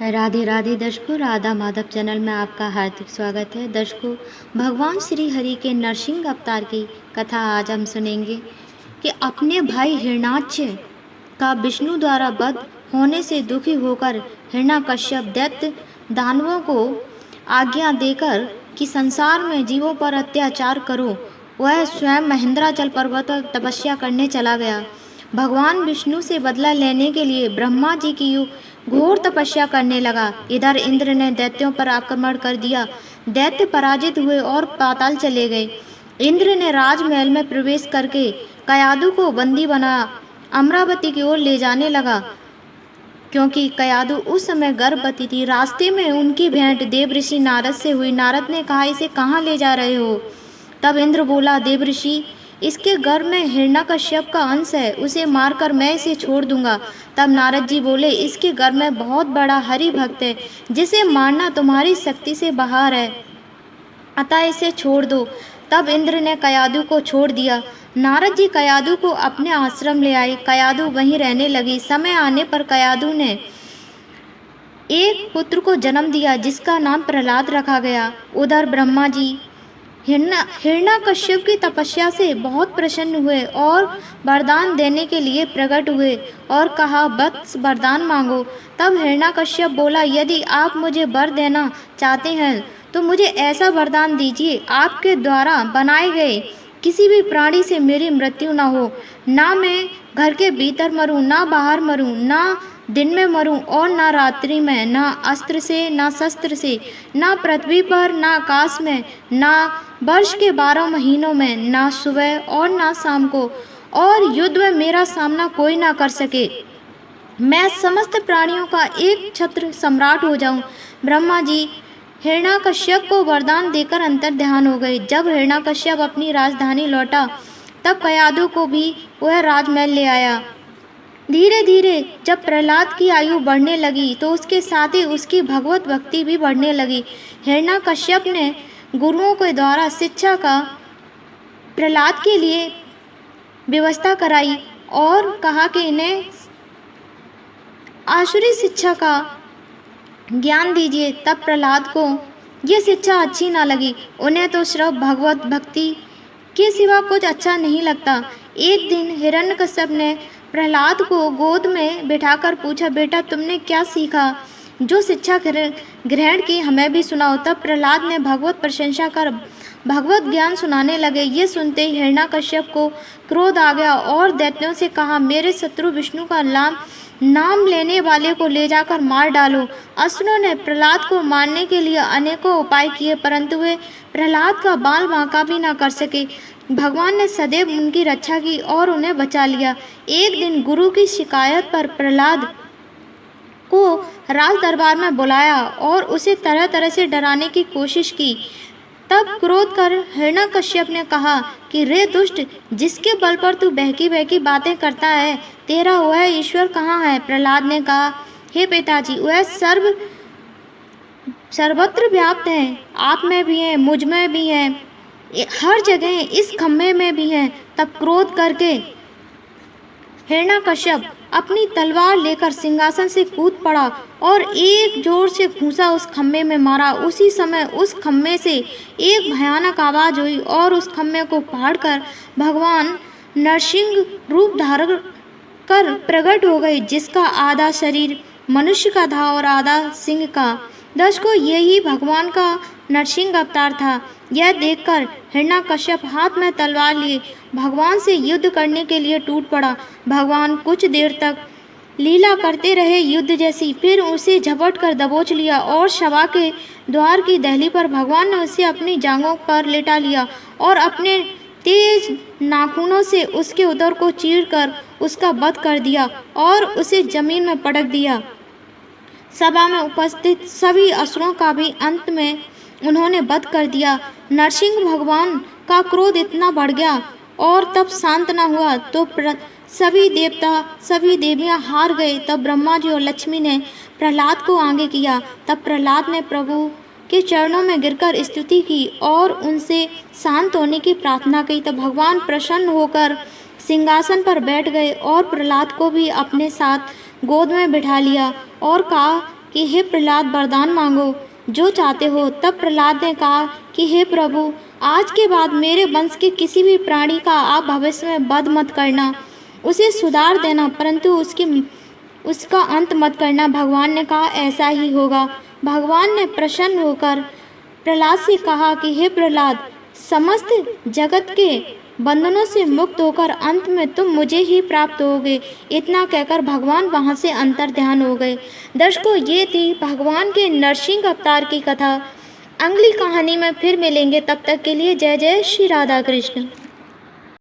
राधे राधे दर्शकों, राधा माधव चैनल में आपका हार्दिक स्वागत है। दर्शकों, भगवान श्री हरि के नरसिंह अवतार की कथा आज हम सुनेंगे कि अपने भाई हिरण्याक्ष का विष्णु द्वारा वध होने से दुखी होकर हिरण्यकश्यप दैत्य दानवों को आज्ञा देकर कि संसार में जीवों पर अत्याचार करो, वह स्वयं महेंद्राचल पर्वत पर तपस्या करने चला गया। भगवान विष्णु से बदला लेने के लिए ब्रह्मा जी की घोर तपस्या करने लगा। इधर इंद्र ने दैत्यों पर आक्रमण कर दिया। दैत्य पराजित हुए और पाताल चले गए। इंद्र ने राजमहल में प्रवेश करके कयादु को बंदी बनाया, अमरावती की ओर ले जाने लगा, क्योंकि कयादु उस समय गर्भवती थी। रास्ते में उनकी भेंट देवऋषि नारद से हुई। नारद ने कहा, इसे कहाँ ले जा रहे हो? तब इंद्र बोला, देवऋषि, इसके गर्भ में हिरण्यकश्यप का अंश है, उसे मारकर मैं इसे छोड़ दूंगा। तब नारद जी बोले, इसके गर्भ में बहुत बड़ा हरि भक्त है, जिसे मारना तुम्हारी शक्ति से बाहर है, अतः इसे छोड़ दो। तब इंद्र ने कयादु को छोड़ दिया। नारद जी कयादु को अपने आश्रम ले आए। कयादु वहीं रहने लगी। समय आने पर कयादु ने एक पुत्र को जन्म दिया, जिसका नाम प्रहलाद रखा गया। उधर ब्रह्मा जी हिरण्यकश्यप की तपस्या से बहुत प्रसन्न हुए और वरदान देने के लिए प्रकट हुए और कहा, वत्स वरदान मांगो। तब हिरण्यकश्यप बोला, यदि आप मुझे वर देना चाहते हैं तो मुझे ऐसा वरदान दीजिए, आपके द्वारा बनाए गए किसी भी प्राणी से मेरी मृत्यु न हो, ना मैं घर के भीतर मरूं, ना बाहर मरूं, ना दिन में मरूं और ना रात्रि में, ना अस्त्र से, ना शस्त्र से, ना पृथ्वी पर, ना आकाश में, ना वर्ष के 12 महीनों में, ना सुबह और ना शाम को, और युद्ध में मेरा सामना कोई ना कर सके। मैं समस्त प्राणियों का एक छत्र सम्राट हो जाऊं। ब्रह्मा जी हिरण्यकश्यप को वरदान देकर अंतर ध्यान हो गए। जब हिरण्यकश्यप अपनी राजधानी लौटा, तब कयादु को भी वह राजमहल ले आया। धीरे धीरे जब प्रहलाद की आयु बढ़ने लगी, तो उसके साथ ही उसकी भगवत भक्ति भी बढ़ने लगी। हिरण्यकश्यप ने गुरुओं के द्वारा शिक्षा का प्रहलाद के लिए व्यवस्था कराई और कहा कि इन्हें आसुरी शिक्षा का ज्ञान दीजिए। तब प्रहलाद को ये शिक्षा अच्छी ना लगी। उन्हें तो सिर्फ भगवत भक्ति के सिवा कुछ अच्छा नहीं लगता। एक दिन हिरण्यकश्यप ने प्रहलाद को गोद में बिठाकर पूछा, बेटा तुमने क्या सीखा? जो शिक्षा ग्रहण की हमें भी सुनाओ। तब प्रहलाद ने भगवत प्रशंसा कर भगवत ज्ञान सुनाने लगे। ये सुनते ही हिरण्यकश्यप को क्रोध आ गया और दैत्यों से कहा, मेरे शत्रु विष्णु का नाम लेने वाले को ले जाकर मार डालो। असुरों ने प्रहलाद को मारने के लिए अनेकों उपाय किए, परंतु वे प्रहलाद का बाल बांका भी न कर सके। भगवान ने सदैव उनकी रक्षा की और उन्हें बचा लिया। एक दिन गुरु की शिकायत पर प्रहलाद को राज दरबार में बुलाया और उसे तरह तरह से डराने की कोशिश की। तब क्रोध कर हिरण्यकश्यप ने कहा कि रे दुष्ट, जिसके बल पर तू बहकी बहकी बातें करता है, तेरा वह ईश्वर कहाँ है? प्रहलाद ने कहा, हे पिताजी, वह सर्वत्र व्याप्त है, आप में भी है, मुझ में भी है, हर जगह, इस खम्भे में भी है। तब क्रोध करके हिरण्यकश्यप अपनी तलवार लेकर सिंहासन से कूद पड़ा और एक जोर से घूंसा उस खम्भे में मारा। उसी समय उस खम्भे से एक भयानक आवाज हुई और उस खम्भे को फाड़कर भगवान नरसिंह रूप धारण कर प्रकट हो गए, जिसका आधा शरीर मनुष्य का था और आधा सिंह का। दर्शकों, यही भगवान का नरसिंह अवतार था। यह देखकर हिरण्यकश्यप हाथ में तलवार लिए भगवान से युद्ध करने के लिए टूट पड़ा। भगवान कुछ देर तक लीला करते रहे युद्ध जैसी, फिर उसे झपट कर दबोच लिया और सभा के द्वार की दहली पर भगवान ने उसे अपनी जांघों पर लेटा लिया और अपने तेज नाखूनों से उसके उदर को चीरकर उसका वध कर दिया और उसे जमीन में पटक दिया। सभा में उपस्थित सभी असुरों का भी अंत में उन्होंने वध कर दिया। नरसिंह भगवान का क्रोध इतना बढ़ गया और तब शांत न हुआ तो सभी देवता सभी देवियां हार गए। तब ब्रह्मा जी और लक्ष्मी ने प्रहलाद को आगे किया। तब प्रहलाद ने प्रभु के चरणों में गिरकर स्तुति की और उनसे शांत होने की प्रार्थना की। तब भगवान प्रसन्न होकर सिंहासन पर बैठ गए और प्रहलाद को भी अपने साथ गोद में बिठा लिया और कहा कि हे प्रहलाद वरदान मांगो जो चाहते हो। तब प्रहलाद ने कहा कि हे प्रभु, आज के बाद मेरे वंश के किसी भी प्राणी का आप भविष्य में वध मत करना, उसे सुधार देना, परंतु उसका अंत मत करना। भगवान ने कहा ऐसा ही होगा। भगवान ने प्रसन्न होकर प्रहलाद से कहा कि हे प्रहलाद, समस्त जगत के बंधनों से मुक्त होकर अंत में तुम मुझे ही प्राप्त होगे। इतना कहकर भगवान वहाँ से अंतर्ध्यान हो गए। दर्शकों, ये थी भगवान के नरसिंह अवतार की कथा। अगली कहानी में फिर मिलेंगे, तब तक के लिए जय जय श्री राधा कृष्ण।